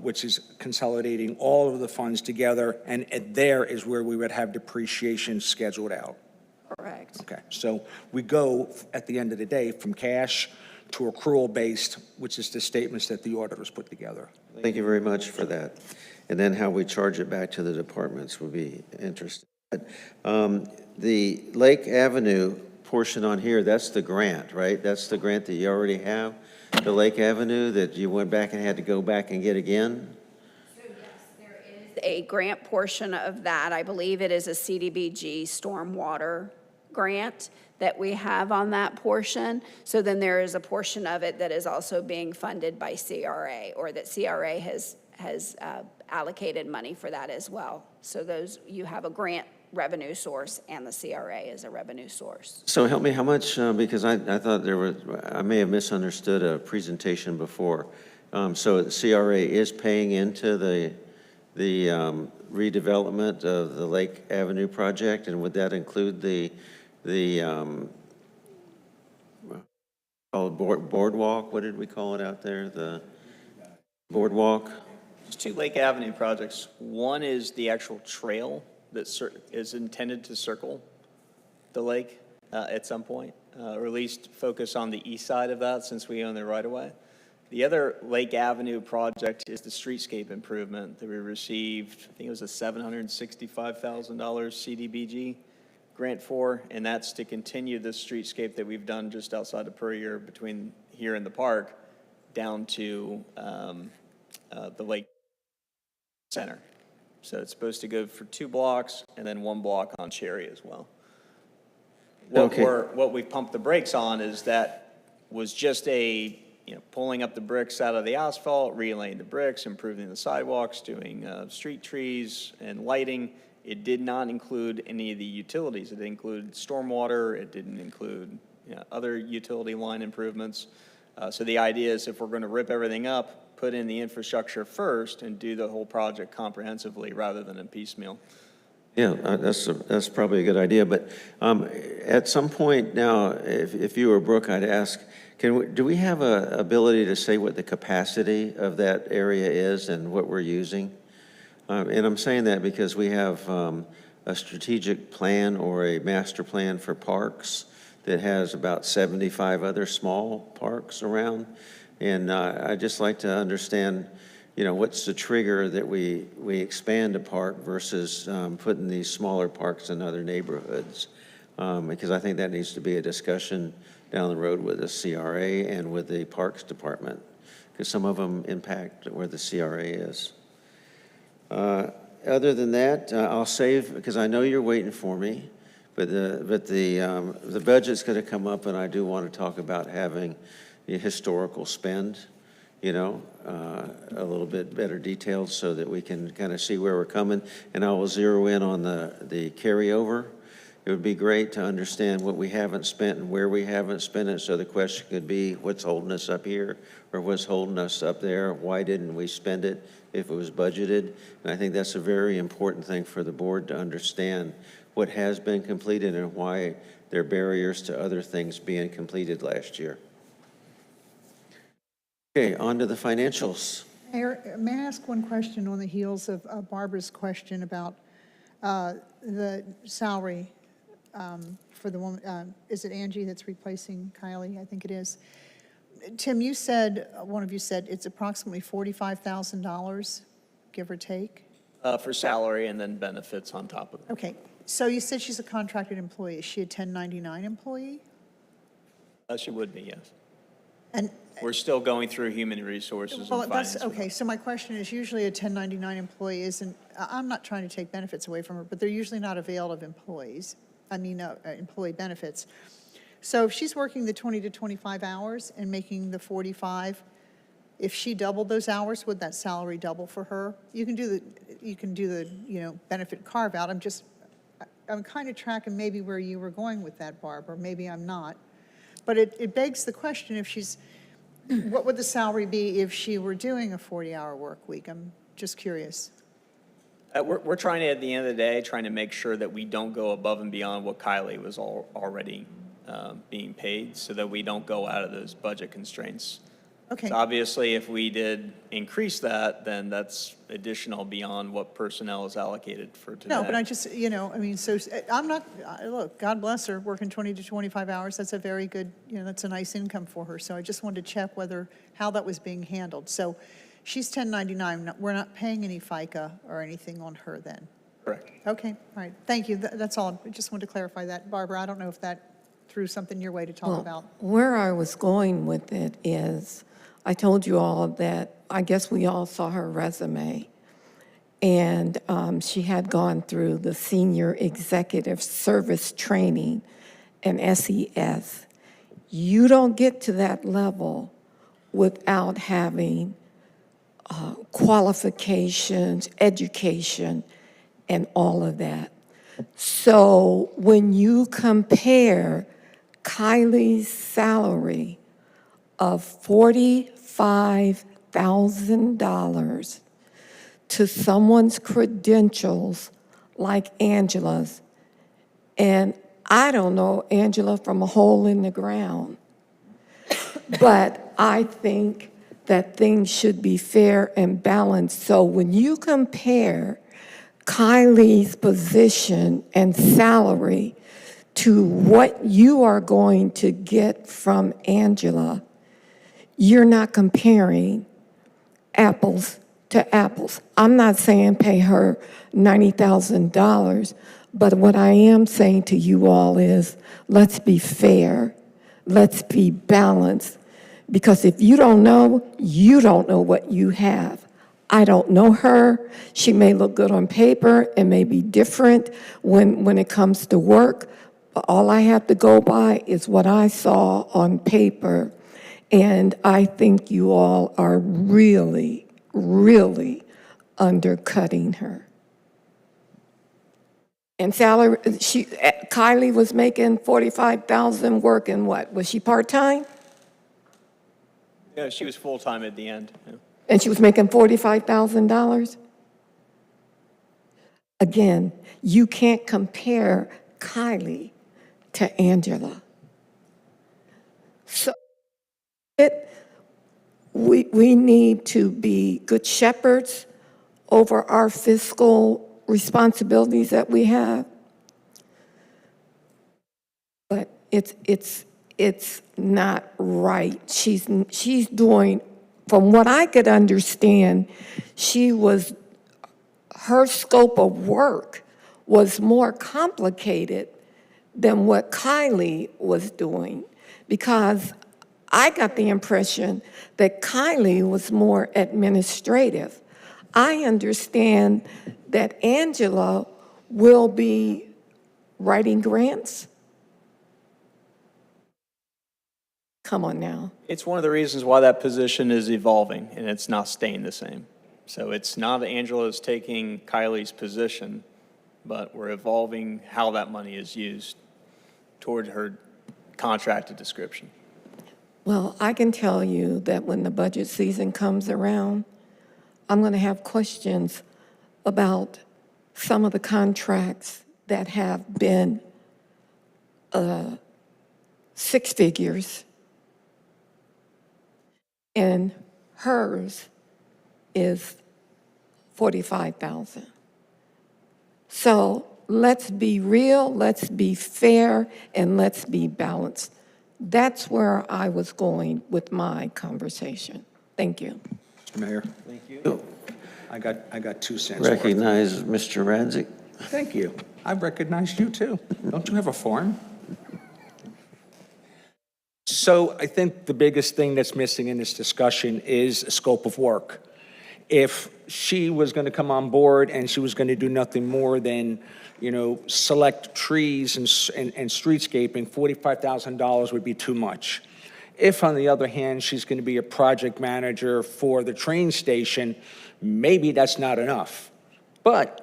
which is consolidating all of the funds together, and there is where we would have depreciation scheduled out. correct. Okay, so we go, at the end of the day, from cash to accrual-based, which is the statements that the auditors put together. Thank you very much for that. And then how we charge it back to the departments would be interesting. The Lake Avenue portion on here, that's the grant, right? That's the grant that you already have? The Lake Avenue that you went back and had to go back and get again? A grant portion of that, I believe it is a CDBG stormwater grant that we have on that portion. So then there is a portion of it that is also being funded by CRA, or that CRA has allocated money for that as well. So those, you have a grant revenue source and the CRA is a revenue source. So help me, how much, because I thought I may have misunderstood a presentation before. So the CRA is paying into the redevelopment of the Lake Avenue project, and would that include the boardwalk? What did we call it out there? The boardwalk? There's two Lake Avenue projects. One is the actual trail that is intended to circle the lake at some point, or at least focus on the east side of that since we own the right-of-way. The other Lake Avenue project is the streetscape improvement that we received, I think it was a $765,000 CDBG grant for, and that's to continue the streetscape that we've done just outside of Puryear between here and the park down to the lake center. So it's supposed to go for 2 blocks and then 1 block on Cherry as well. What we've pumped the brakes on is that was just pulling up the bricks out of the asphalt, relaying the bricks, improving the sidewalks, doing street trees and lighting. It did not include any of the utilities. It included stormwater. It didn't include other utility line improvements. So the idea is if we're going to rip everything up, put in the infrastructure first and do the whole project comprehensively rather than in piecemeal. Yeah, that's probably a good idea. But at some point now, if you were Brooke, I'd ask, do we have an ability to say what the capacity of that area is and what we're using? And I'm saying that because we have a strategic plan or a master plan for parks that has about 75 other small parks around. And I'd just like to understand, what's the trigger that we expand a park versus putting these smaller parks in other neighborhoods? Because I think that needs to be a discussion down the road with the CRA and with the Parks Department, because some of them impact where the CRA is. Other than that, I'll save, because I know you're waiting for me, but the budget's going to come up, and I do want to talk about having the historical spend, a little bit better detailed so that we can kind of see where we're coming. And I will zero in on the carryover. It would be great to understand what we haven't spent and where we haven't spent it. So the question could be, what's holding us up here or what's holding us up there? Why didn't we spend it if it was budgeted? And I think that's a very important thing for the board to understand what has been completed and why there are barriers to other things being completed last year. Okay, on to the financials. Mayor, may I ask one question on the heels of Barbara's question about the salary for the woman, is it Angie that's replacing Kylie? I think it is. Tim, you said, one of you said it's approximately $45,000, give or take? For salary and then benefits on top of it. Okay, so you said she's a contracted employee. Is she a 1099 employee? She would be, yes. And, We're still going through human resources well, and that's, finance. okay, so my question is, usually a 1099 employee isn't, I'm not trying to take benefits away from her, but they're usually not availed of employees, employee benefits. So if she's working the 20 to 25 hours and making the 45, if she doubled those hours, would that salary double for her? You can do the benefit carve out. I'm kind of tracking maybe where you were going with that, Barbara. Maybe I'm not. But it begs the question, what would the salary be if she were doing a 40-hour work week? I'm just curious. We're trying to, at the end of the day, trying to make sure that we don't go above and beyond what Kylie was already being paid, so that we don't go out of those budget constraints. Okay. So obviously, if we did increase that, then that's additional beyond what personnel is allocated for today. No, but I just, so I'm not, look, God bless her, working 20 to 25 hours. That's a very good, that's a nice income for her. So I just wanted to check how that was being handled. So she's 1099. We're not paying any FICA or anything on her then? Correct. Okay, all right. Thank you. That's all. I just wanted to clarify that. Barbara, I don't know if that threw something your way to talk about. Where I was going with it is, I told you all that I guess we all saw her resume, and she had gone through the Senior Executive Service Training and SES. You don't get to that level without having qualifications, education, and all of that. So when you compare Kylie's salary of $45,000 to someone's credentials like Angela's, and I don't know Angela from a hole in the ground, but I think that things should be fair and balanced. So when you compare Kylie's position and salary to what you are going to get from Angela, you're not comparing apples to apples. I'm not saying pay her $90,000, but what I am saying to you all is, let's be fair, let's be balanced, because if you don't know, you don't know what you have. I don't know her. She may look good on paper and may be different when it comes to work, but all I have to go by is what I saw on paper. And I think you all are really, really undercutting her. And salary, Kylie was making $45,000 working what? Was she part-time? Yeah, she was full-time at the end. Yeah. And she was making $45,000? Again, you can't compare Kylie to Angela. So we need to be good shepherds over our fiscal responsibilities that we have. But it's not right. She's doing, from what I could understand, her scope of work was more complicated than what Kylie was doing, because I got the impression that Kylie was more administrative. I understand that Angela will be writing grants. Come on now. It's one of the reasons why that position is evolving, and it's not staying the same. So it's not Angela's taking Kylie's position, but we're evolving how that money is used toward her contracted description. Well, I can tell you that when the budget season comes around, I'm going to have questions about some of the contracts that have been six figures, and hers is 45,000. So let's be real, let's be fair, and let's be balanced. That's where I was going with my conversation. Thank you. Mr. Mayor? Thank you. I got 2 cents worth. Recognize Mr. Radzik. Thank you. I recognized you too. Don't you have a farm? So I think the biggest thing that's missing in this discussion is a scope of work. If she was going to come on board and she was going to do nothing more than, select trees and streetscaping, $45,000 would be too much. If, on the other hand, she's going to be a project manager for the train station, maybe that's not enough. But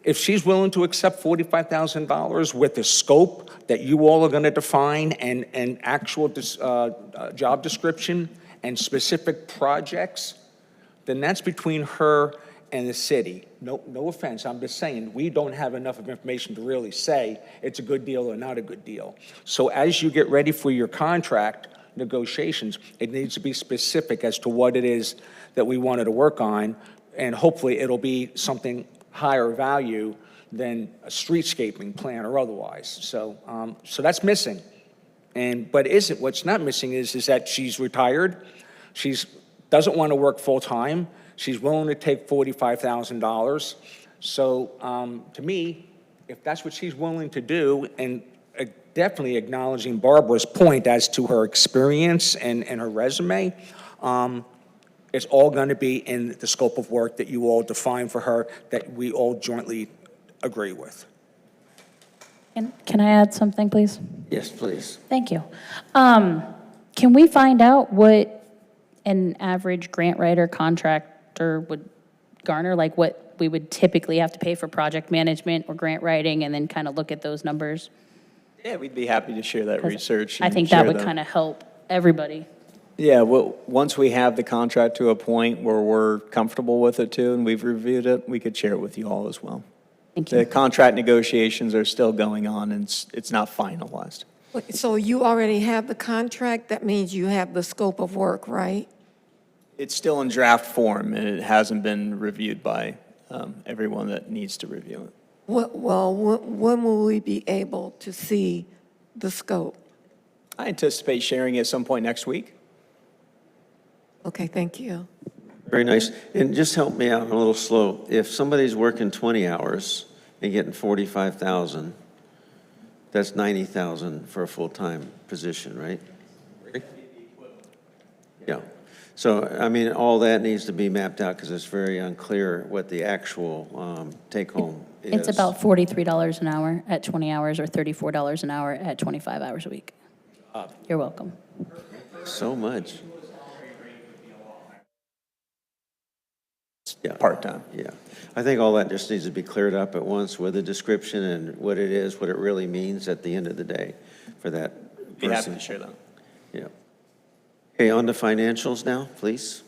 if she's willing to accept $45,000 with the scope that you all are going to define and actual job description and specific projects, then that's between her and the city. No offense, I'm just saying, we don't have enough of information to really say it's a good deal or not a good deal. So as you get ready for your contract negotiations, it needs to be specific as to what it is that we wanted to work on, and hopefully it'll be something higher value than a streetscaping plan or otherwise. So that's missing. But what's not missing is that she's retired, doesn't want to work full-time, she's willing to take $45,000. So to me, if that's what she's willing to do, and definitely acknowledging Barbara's point as to her experience and her resume, it's all going to be in the scope of work that you all define for her, that we all jointly agree with. And can I add something, please? Yes, please. Thank you. Can we find out what an average grant writer contractor would garner, like what we would typically have to pay for project management or grant writing, and then kind of look at those numbers? Yeah, we'd be happy to share that 'Cause research. I and think that share would the- kind of help everybody. Yeah, well, once we have the contract to a point where we're comfortable with it too, and we've reviewed it, we could share it with you all as well. Thank The you. contract negotiations are still going on, and it's not finalized. So you already have the contract? That means you have the scope of work, right? It's still in draft form, and it hasn't been reviewed by everyone that needs to review it. Well, when will we be able to see the scope? I anticipate sharing it at some point next week. Okay, thank you. Very nice. And just help me out, I'm a little slow. If somebody's working 20 hours and getting 45,000, that's 90,000 for a full-time position, right? Yeah. So, I mean, all that needs to be mapped out because it's very unclear what the actual take-home is. It's about $43 an hour at 20 hours or $34 an hour at 25 hours a week. You're welcome. So much. Yeah. Part-time. Yeah. I think all that just needs to be cleared up at once with a description and what it is, what it really means at the end of the day for that Be happy person. to share that. Yeah. Okay, on to financials now, please.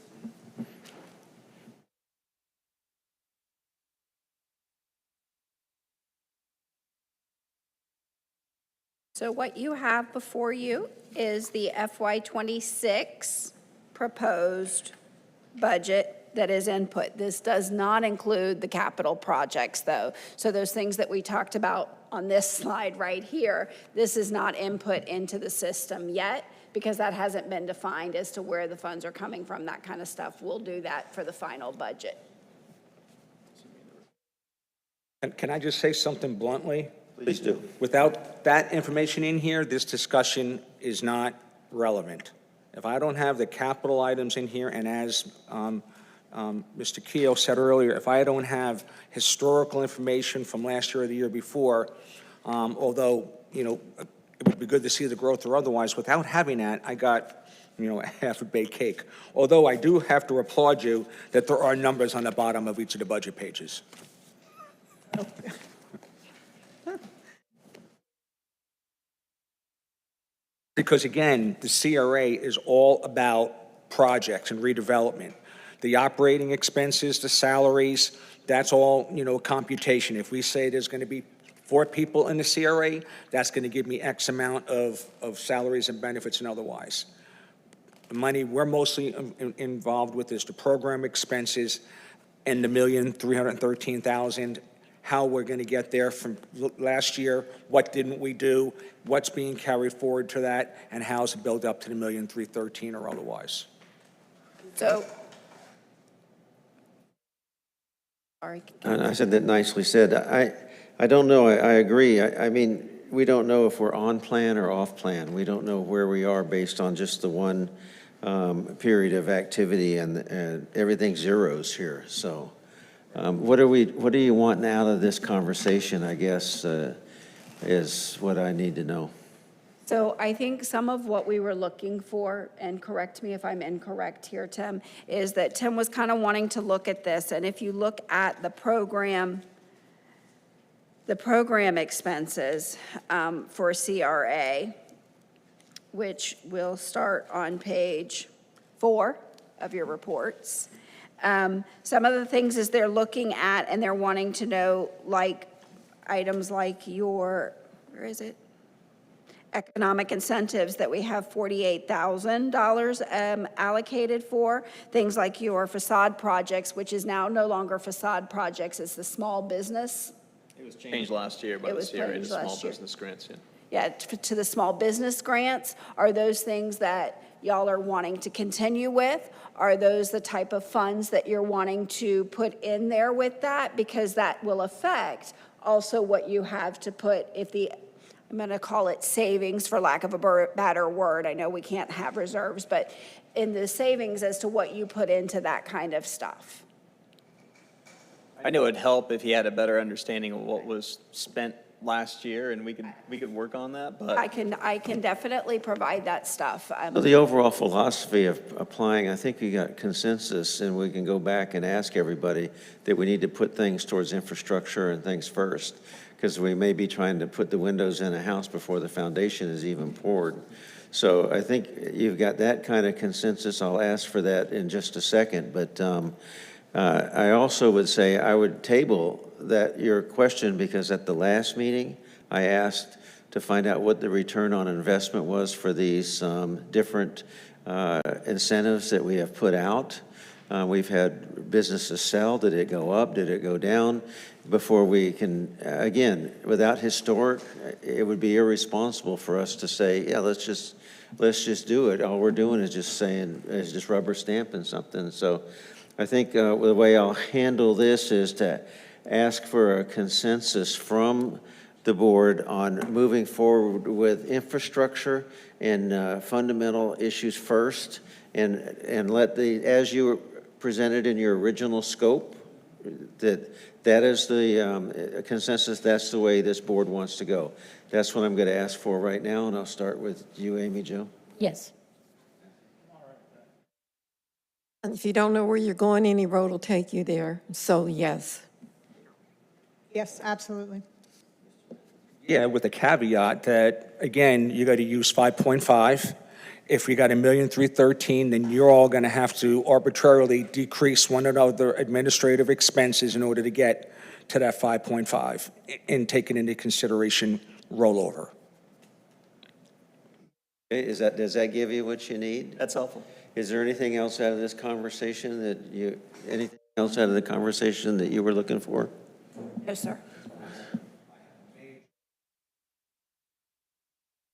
So what you have before you is the FY26 proposed budget that is input. This does not include the capital projects, though. So those things that we talked about on this slide right here, this is not input into the system yet because that hasn't been defined as to where the funds are coming from, that kind of stuff. We'll do that for the final budget. And can I just say something bluntly? Please do. Without that information in here, this discussion is not relevant. If I don't have the capital items in here, and as Mr. Keough said earlier, if I don't have historical information from last year or the year before, although, it would be good to see the growth or otherwise, without having that, I got, a half-baked cake. Although I do have to applaud you that there are numbers on the bottom of each of the budget pages. Because again, the CRA is all about projects and redevelopment. The operating expenses, the salaries, that's all, a computation. If we say there's going to be 4 people in the CRA, that's going to give me X amount of salaries and benefits and otherwise. The money we're mostly involved with is the program expenses and the $1,313,000. How we're going to get there from last year, what didn't we do, what's being carried forward to that, and how's it build up to the $1,313,000 or otherwise. So, sorry. And I said that nicely said. I don't know, I agree. I mean, we don't know if we're on plan or off plan. We don't know where we are based on just the one period of activity, and everything's zeros here. So what do you want out of this conversation, I guess, is what I need to know. So I think some of what we were looking for, and correct me if I'm incorrect here, Tim, is that Tim was kind of wanting to look at this, and if you look at the program expenses for CRA, which will start on page 4 of your reports. Some of the things is they're looking at and they're wanting to know, like, items like your, where is it? Economic incentives that we have $48,000 allocated for, things like your facade projects, which is now no longer facade projects, it's the small business. It was changed last year by the CRA to small business grants, yeah. Yeah, to the small business grants. Are those things that y'all are wanting to continue with? Are those the type of funds that you're wanting to put in there with that? Because that will affect also what you have to put if the, I'm going to call it savings for lack of a better word. I know we can't have reserves, but in the savings as to what you put into that kind of stuff. I know it'd help if he had a better understanding of what was spent last year, and we could work on that, but. I can definitely provide that stuff. Well, the overall philosophy of applying, I think we got consensus, and we can go back and ask everybody that we need to put things towards infrastructure and things first, because we may be trying to put the windows in a house before the foundation is even poured. So I think you've got that kind of consensus. I'll ask for that in just a second, but I also would say I would table that your question, because at the last meeting, I asked to find out what the return on investment was for these different incentives that we have put out. We've had businesses sell. Did it go up? Did it go down? Before we can, again, without historic, it would be irresponsible for us to say, yeah, let's just do it. All we're doing is just rubber stamping something. So I think the way I'll handle this is to ask for a consensus from the board on moving forward with infrastructure and fundamental issues first, and let as you presented in your original scope, that is the consensus. That's the way this board wants to go. That's what I'm going to ask for right now, and I'll start with you, Amy Jo. Yes. And if you don't know where you're going, any road will take you there. So, yes. Yes, absolutely. Yeah, with the caveat that, again, you got to use 5.5. If we got $1,313,000, then you're all going to have to arbitrarily decrease one another administrative expenses in order to get to that 5.5 and taking into consideration rollover. Okay, does that give you what you need? That's helpful. Is there anything else out of this conversation that you were looking for? No, sir.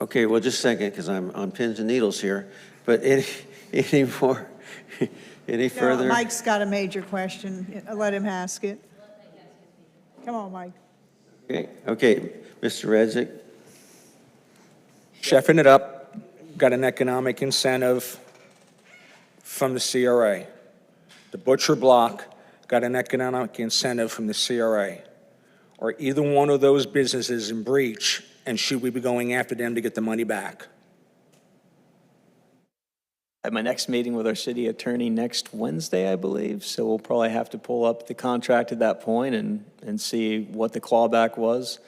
Okay, well, just a second, because I'm on pins and needles here. But any more, any further? No, Mike's got a major question. Let him ask it. Come on, Mike. Okay, Mr. Redzik. Chefing it up, got an economic incentive from the CRA. The Butcher Block got an economic incentive from the CRA. Are either one of those businesses in breach, and should we be going after them to get the money back? I have my next meeting with our city attorney next Wednesday, I believe, so we'll probably have to pull up the contract at that point and see what the clawback was.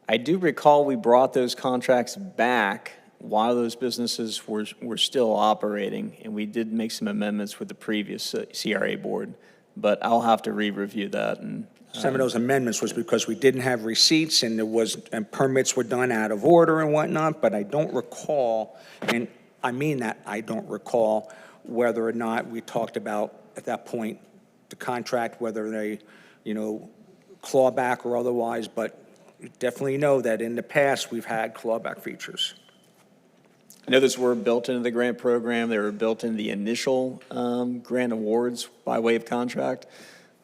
I do recall we brought those contracts back while those businesses were still operating, and we did make some amendments with the previous CRA board, but I'll have to re-review that. And some of those amendments was because we didn't have receipts and permits were done out of order and whatnot, but I don't recall, and I mean that, I don't recall whether or not we talked about, at that point, the contract, whether they, clawback or otherwise, but you definitely know that in the past, we've had clawback features. I know those were built into the grant program. They were built in the initial grant awards by way of contract.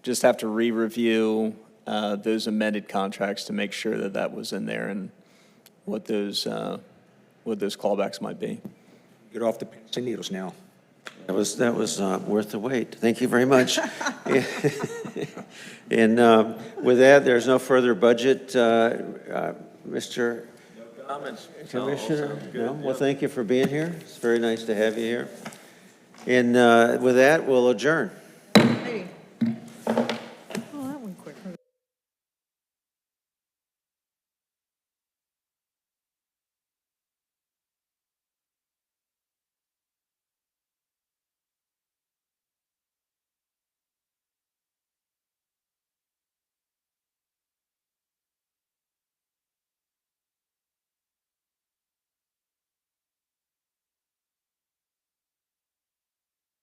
Just have to re-review those amended contracts to make sure that that was in there and what those callbacks might be. Get off the pins and needles now. That was worth the wait. Thank you very much. And with that, there's no further budget. Mr. Comments? Commissioner? No? Well, thank you for being here. It's very nice to have you here. And with that, we'll adjourn.